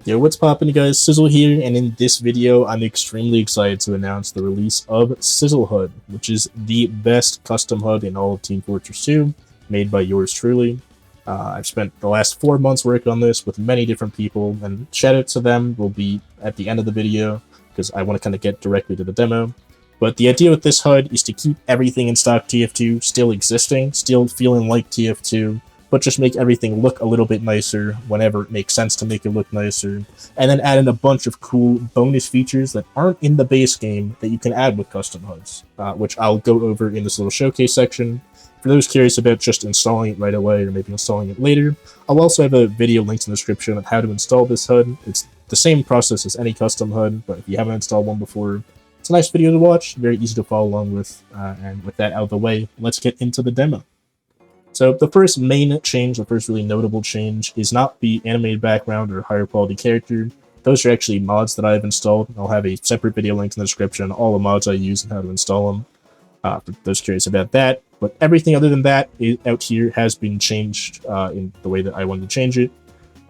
Yo, what's poppin', guys? Sizzyl here, and in this video, I'm extremely excited to announce the release of SizzylHUD, which is the best custom HUD in all of Team Fortress 2, made by yours truly. I've spent the last 4 months working on this with many different people, and shoutouts to them will be at the end of the video, because I want to kind of get directly to the demo. But the idea with this HUD is to keep everything in stock TF2 still existing, still feeling like TF2, but just make everything look a little bit nicer whenever it makes sense to make it look nicer, and then add in a bunch of cool bonus features that aren't in the base game that you can add with custom HUDs, which I'll go over in this little showcase section. For those curious about just installing it right away or maybe installing it later, I'll also have a video linked in the description on how to install this HUD. It's the same process as any custom HUD, but if you haven't installed one before, it's a nice video to watch, very easy to follow along with, and with that out of the way, let's get into the demo. So the first main change, the first really notable change, is not the animated background or higher quality character. Those are actually mods that I've installed. I'll have a separate video link in the description, all the mods I use and how to install them, for those curious about that. But everything other than that out here has been changed in the way that I wanted to change it.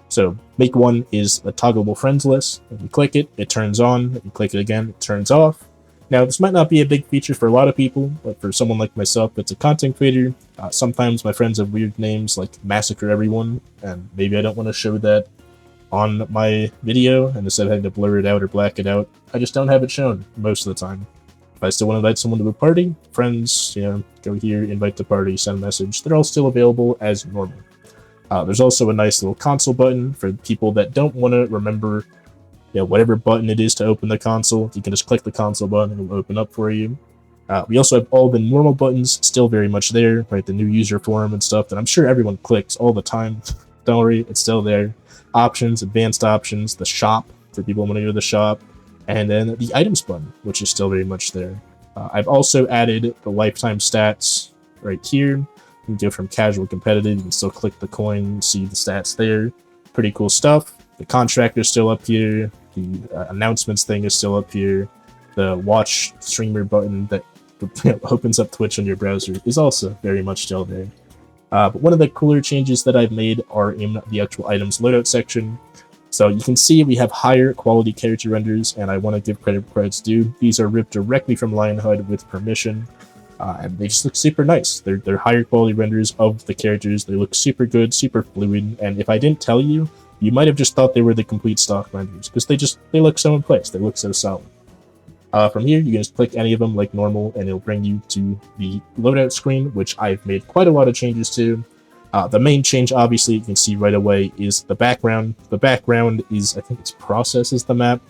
So make one is a toggleable friends list. If you click it, it turns on. If you click it again, it turns off. Now, this might not be a big feature for a lot of people, but for someone like myself that's a content creator, sometimes my friends have weird names like Massacre Everyone, and maybe I don't want to show that on my video, and instead of having to blur it out or black it out, I just don't have it shown most of the time. If I still want to invite someone to a party, friends, go here, invite to party, send a message, they're all still available as normal. There's also a nice little console button for people that don't want to remember whatever button it is to open the console. You can just click the console button and it'll open up for you. We also have all the normal buttons still very much there, right? The new user form and stuff that I'm sure everyone clicks all the time. Don't worry, it's still there. Options, advanced options, the shop for people who want to go to the shop, and then the items button, which is still very much there. I've also added the lifetime stats right here. You can go from casual to competitive. You can still click the coin, see the stats there. Pretty cool stuff. The contract is still up here. The announcements thing is still up here. The watch streamer button that opens up Twitch on your browser is also very much still there. But one of the cooler changes that I've made are in the actual items loadout section. So you can see we have higher quality character renders, and I want to give credit where credit's due. These are ripped directly from HUD with permission, and they just look super nice. They're higher quality renders of the characters. They look super good, super fluid, and if I didn't tell you, you might have just thought they were the complete stock renders, because they look so in place, they look so solid. From here, you can just click any of them like normal, and it'll bring you to the loadout screen, which I've made quite a lot of changes to. The main change, obviously, you can see right away, is the background. The background is, I think it's process is the map.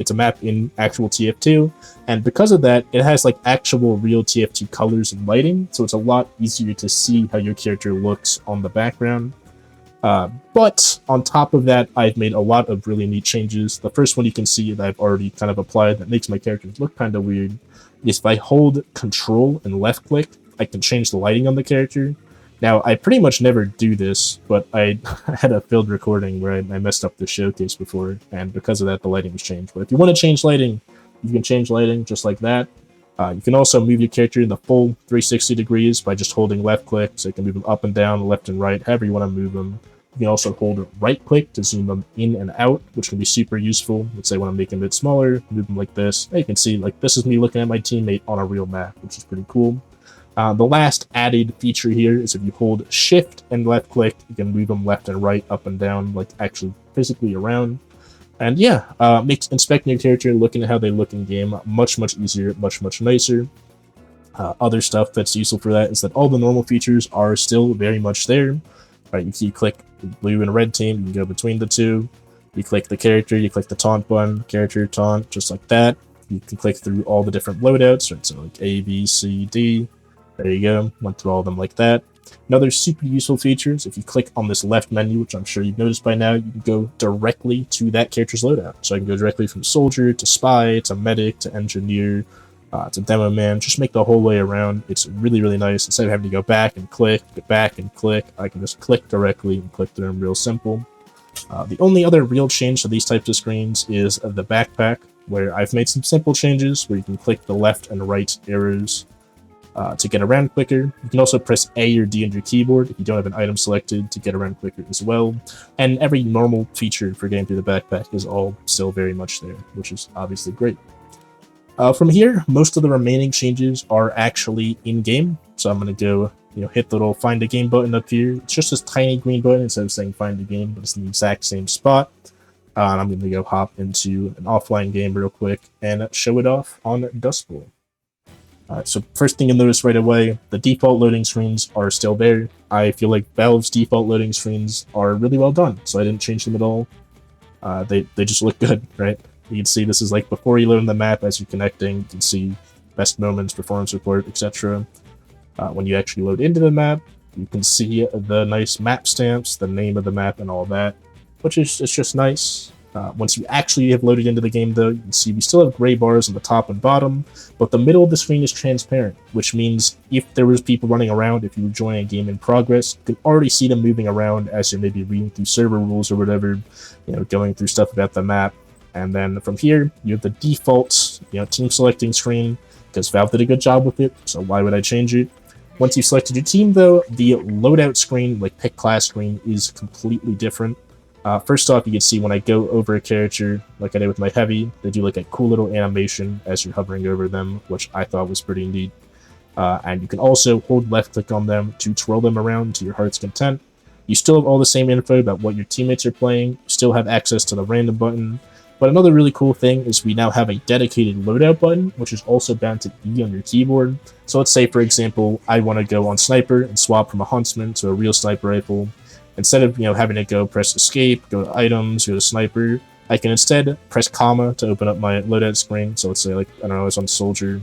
It's a map in actual TF2, and because of that, it has like actual real TF2 colors and lighting, so it's a lot easier to see how your character looks on the background. But on top of that, I've made a lot of really neat changes. The first one you can see that I've already kind of applied that makes my characters look kind of weird is if I hold Control and left click, I can change the lighting on the character. Now, I pretty much never do this, but I had a failed recording where I messed up the showcase before, and because of that, the lighting was changed. But if you want to change lighting, you can change lighting just like that. You can also move your character in the full 360 degrees by just holding left click, so you can move them up and down, left and right, however you want to move them. You can also hold right click to zoom them in and out, which can be super useful. Let's say I want to make them a bit smaller, move them like this. And you can see, like, this is me looking at my teammate on a real map, which is pretty cool. The last added feature here is if you hold shift and left click, you can move them left and right, up and down, like actually physically around. And yeah, makes inspecting your character, looking at how they look in game, much easier, much nicer. Other stuff that's useful for that is that all the normal features are still very much there. Right, you click blue and red team, you can go between the two. You click the character, you click the taunt button, character taunt, just like that. You can click through all the different loadouts, right? So like A, B, C, D. There you go, went through all of them like that. Another super useful feature is if you click on this left menu, which I'm sure you've noticed by now, you can go directly to that character's loadout. So I can go directly from soldier to spy to medic to engineer to demo man, just make the whole way around. It's really nice. Instead of having to go back and click, I can just click directly and click through them real simple. The only other real change to these types of screens is the backpack, where I've made some simple changes where you can click the left and right arrows to get around quicker. You can also press A or D on your keyboard if you don't have an item selected to get around quicker as well. And every normal feature for getting through the backpack is all still very much there, which is obviously great. From here, most of the remaining changes are actually in-game. So I'm going to go, hit the little find a game button up here. It's just this tiny green button instead of saying find a game, but it's in the exact same spot. And I'm going to go hop into an offline game real quick and show it off on Dust Bowl. So first thing you'll notice right away, the default loading screens are still there. I feel like Valve's default loading screens are really well done, so I didn't change them at all. They just look good, right? You can see this is like before you load in the map as you're connecting. You can see best moments, performance report, etc. When you actually load into the map, you can see the nice map stamps, the name of the map, and all that, which is just nice. Once you actually have loaded into the game, though, you can see we still have gray bars on the top and bottom, but the middle of the screen is transparent, which means if there was people running around, if you were joining a game in progress, you can already see them moving around as you're maybe reading through server rules or whatever, going through stuff about the map. And then from here, you have the default, team selecting screen, because Valve did a good job with it, so why would I change it? Once you've selected your team, though, the loadout screen, like pick class screen, is completely different. First off, you can see when I go over a character, like I did with my heavy, they do like a cool little animation as you're hovering over them, which I thought was pretty neat. And you can also hold left click on them to twirl them around to your heart's content. You still have all the same info about what your teammates are playing, you still have access to the random button, but another really cool thing is we now have a dedicated loadout button, which is also bound to E on your keyboard. So let's say, for example, I want to go on sniper and swap from a huntsman to a real sniper rifle. Instead of having to go press escape, go to items, go to sniper, I can instead press comma to open up my loadout screen. So let's say, like, I don't know, I was on soldier,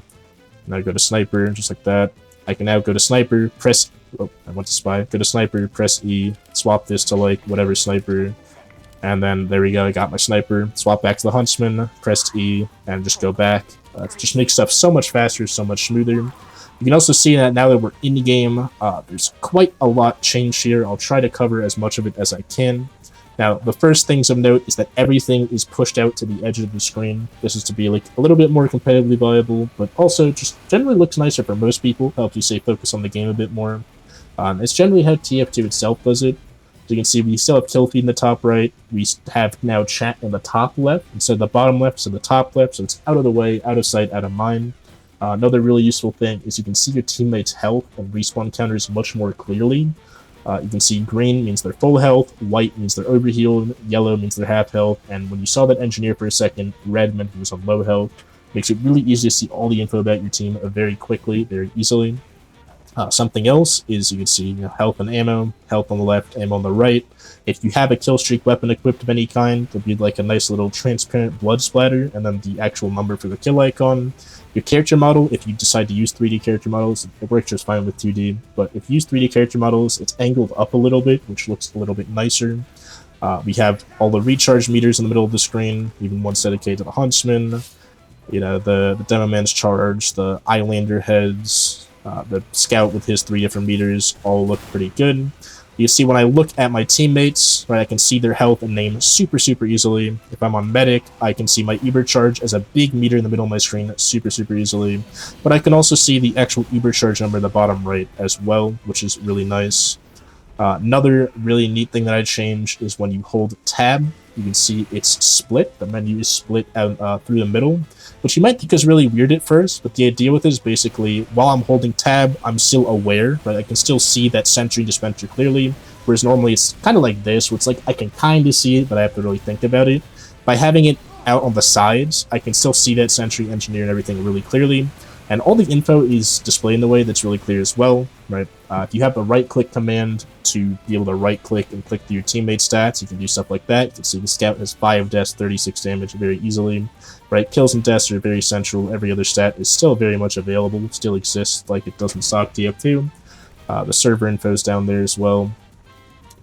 and I go to sniper, just like that. I can now go to sniper, press, oh, I went to spy, go to sniper, press E, swap this to like whatever sniper, and then there we go, I got my sniper. Swap back to the huntsman, press E, and just go back. It just makes stuff so much faster, so much smoother. You can also see that now that we're in the game, there's quite a lot changed here. I'll try to cover as much of it as I can. Now, the first things of note is that everything is pushed out to the edge of the screen. This is to be like a little bit more competitively viable, but also just generally looks nicer for most people. Helps you stay focused on the game a bit more. It's generally how TF2 itself does it. So you can see we still have kill feed in the top right. We have now chat in the top left instead of the bottom left, so the top left, so it's out of the way, out of sight, out of mind. Another really useful thing is you can see your teammates' health and respawn counters much more clearly. You can see green means they're full health, white means they're overhealed, yellow means they're half health, and when you saw that engineer for a second, red meant he was on low health. Makes it really easy to see all the info about your team very quickly, very easily. Something else is you can see health and ammo, health on the left, ammo on the right. If you have a kill streak weapon equipped of any kind, there'll be like a nice little transparent blood splatter, and then the actual number for the kill icon. Your character model, if you decide to use 3D character models, it works just fine with 2D, but if you use 3D character models, it's angled up a little bit, which looks a little bit nicer. We have all the recharge meters in the middle of the screen, even one's dedicated to the huntsman, the demo man's charge, the Islander heads, the scout with his 3 different meters all look pretty good. You see when I look at my teammates, right, I can see their health and name super easily. If I'm on medic, I can see my Uber charge as a big meter in the middle of my screen super easily. But I can also see the actual Uber charge number in the bottom right as well, which is really nice. Another really neat thing that I changed is when you hold tab, you can see it's split. The menu is split out through the middle, which you might think is really weird at first, but the idea with it is basically while I'm holding tab, I'm still aware, right? I can still see that sentry dispenser clearly, whereas normally it's kind of like this, where it's like I can kind of see it, but I have to really think about it. By having it out on the sides, I can still see that sentry, engineer, and everything really clearly. And all the info is displayed in a way that's really clear as well, right? If you have the right-click command to be able to right-click and click through your teammate stats, you can do stuff like that. You can see the scout has 5 deaths, 36 damage very easily, right? Kills and deaths are very central. Every other stat is still very much available, still exists like it does in stock TF2. The server info is down there as well.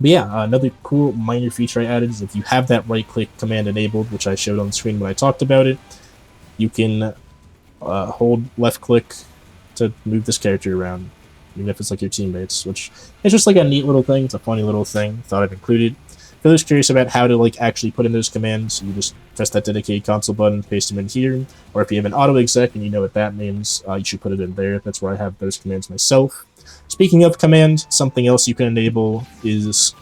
But yeah, another cool minor feature I added is if you have that right-click command enabled, which I showed on the screen when I talked about it, you can hold left click to move this character around, even if it's like your teammates, which is just like a neat little thing. It's a funny little thing. Thought I'd include it. For those curious about how to like actually put in those commands, you just press that dedicated console button, paste them in here, or if you have an auto exec and you know what that means, you should put it in there. That's where I have those commands myself. Speaking of commands, something else you can enable is,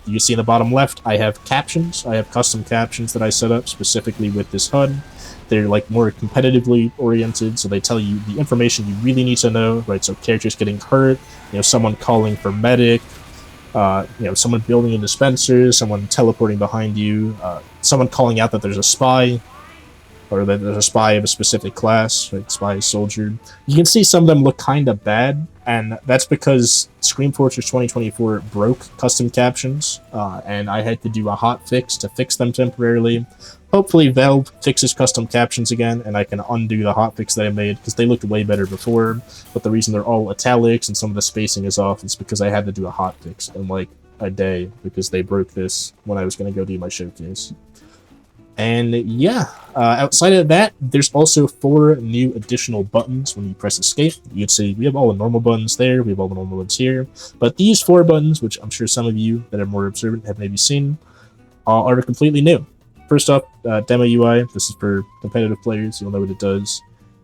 you see in the bottom left, I have captions. I have custom captions that I set up specifically with this HUD. They're like more competitively oriented, so they tell you the information you really need to know, right? So characters getting hurt, someone calling for medic, someone building a dispenser, someone teleporting behind you, someone calling out that there's a spy, or that there's a spy of a specific class, like spy soldier. You can see some of them look kind of bad, and that's because Scream Fortress 2024 broke custom captions, and I had to do a hot fix to fix them temporarily. Hopefully Valve fixes custom captions again, and I can undo the hotfix that I made, because they looked way better before, but the reason they're all italics and some of the spacing is off is because I had to do a hotfix in like a day, because they broke this when I was going to go do my showcase. And yeah, outside of that, there's also 4 new additional buttons when you press escape. You can see we have all the normal buttons there, we have all the normal ones here, but these 4 buttons, which I'm sure some of you that are more observant have maybe seen, are completely new. First off, demo UI, this is for competitive players, you'll know what it does.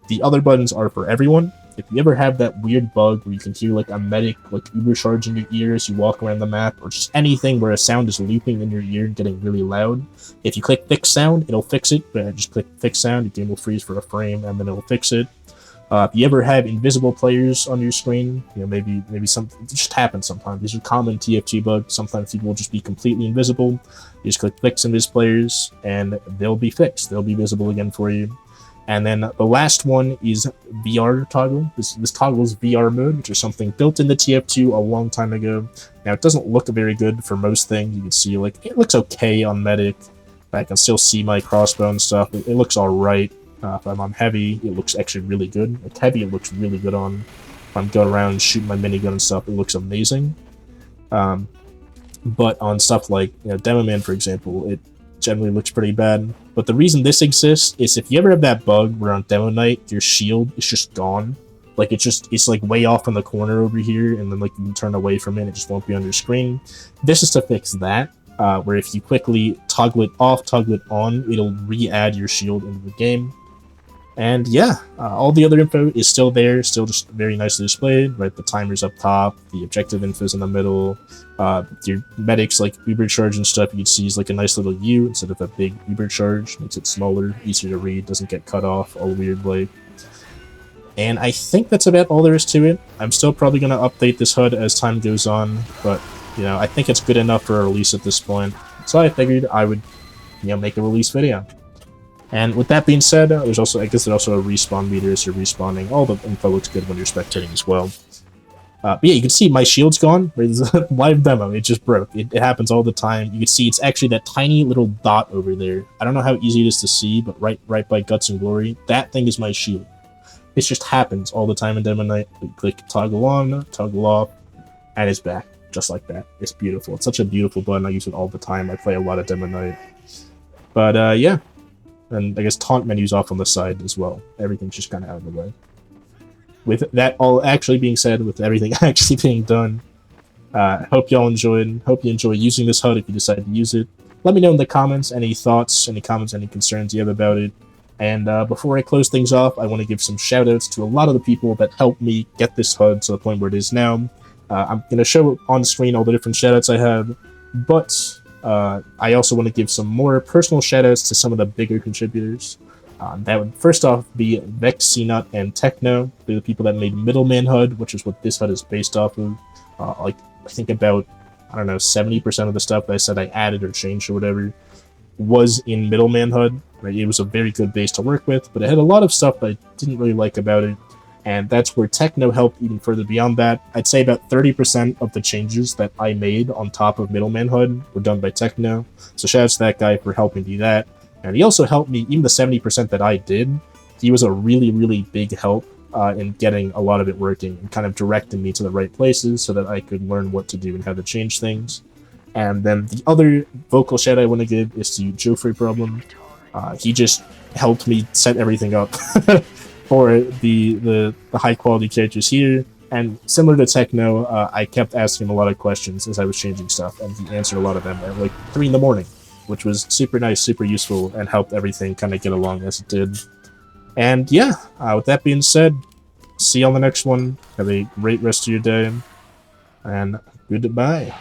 The other buttons are for everyone. If you ever have that weird bug where you can hear like a medic like uber-charging your ear as you walk around the map, or just anything where a sound is looping in your ear and getting really loud, if you click fix sound, it'll fix it. But just click fix sound, the game will freeze for a frame and then it'll fix it. If you ever have invisible players on your screen, maybe something, it just happens sometimes. These are common TF2 bugs. Sometimes people will just be completely invisible. You just click fix invis players and they'll be fixed. They'll be visible again for you. And then the last one is VR toggle. This toggles VR mode, which is something built into TF2 a long time ago. Now, it doesn't look very good for most things. You can see, like, it looks okay on medic. I can still see my crossbow and stuff. It looks alright. If I'm on heavy, it looks actually really good. Like, heavy, it looks really good on. If I'm going around shooting my minigun and stuff, it looks amazing. But on stuff like, Demo Man, for example, it generally looks pretty bad. But the reason this exists is if you ever have that bug where on demo night your shield is just gone, like it's like way off in the corner over here, and then like you can turn away from it just won't be on your screen. This is to fix that, where if you quickly toggle it off, toggle it on, it'll re-add your shield into the game. And yeah, all the other info is still there, still just very nicely displayed, right? The timer's up top, the objective info's in the middle, your medics like uber charge and stuff, you can see is like a nice little U instead of a big uber charge, makes it smaller, easier to read, doesn't get cut off all weird way. And I think that's about all there is to it. I'm still probably going to update this HUD as time goes on, but I think it's good enough for a release at this point, so I figured I would make a release video. And with that being said, there's also, I guess there's also a respawn meter as you're respawning. All the info looks good when you're spectating as well. But yeah, you can see my shield's gone. There's a live demo, it just broke. It happens all the time. You can see it's actually that tiny little dot over there. I don't know how easy it is to see, but right by Guts and Glory, that thing is my shield. It just happens all the time in demo night. You click toggle on, toggle off, and it's back. Just like that. It's beautiful. It's such a beautiful button. I use it all the time. I play a lot of demo night. But yeah. And I guess taunt menu's off on the side as well. Everything's just kind of out of the way. With that all actually being said, with everything actually being done, I hope y'all enjoyed. Hope you enjoy using this HUD if you decide to use it. Let me know in the comments any thoughts, any comments, any concerns you have about it. And before I close things off, I want to give some shoutouts to a lot of the people that helped me get this HUD to the point where it is now. I'm going to show on screen all the different shoutouts I have, but I also want to give some more personal shoutouts to some of the bigger contributors. That would first off be Vex, CNUT, and Techno. They're the people that made Middleman HUD, which is what this HUD is based off of. Like, I think about, 70% of the stuff that I said I added or changed or whatever was in Middleman HUD. Right? It was a very good base to work with, but it had a lot of stuff that I didn't really like about it. And that's where Techno helped even further beyond that. I'd say about 30% of the changes that I made on top of Middleman HUD were done by Techno. So shout out to that guy for helping do that. And he also helped me, even the 70% that I did, he was a really, really big help in getting a lot of it working and kind of directing me to the right places so that I could learn what to do and how to change things. And then the other vocal shout I want to give is to Joffrey Problem. He just helped me set everything up. For the high quality characters here, And similar to Techno, I kept asking him a lot of questions as I was changing stuff, and he answered a lot of them at like 3 in the morning, which was super nice, super useful, and helped everything kind of get along as it did. And yeah, with that being said, see you on the next one. Have a great rest of your day, and goodbye.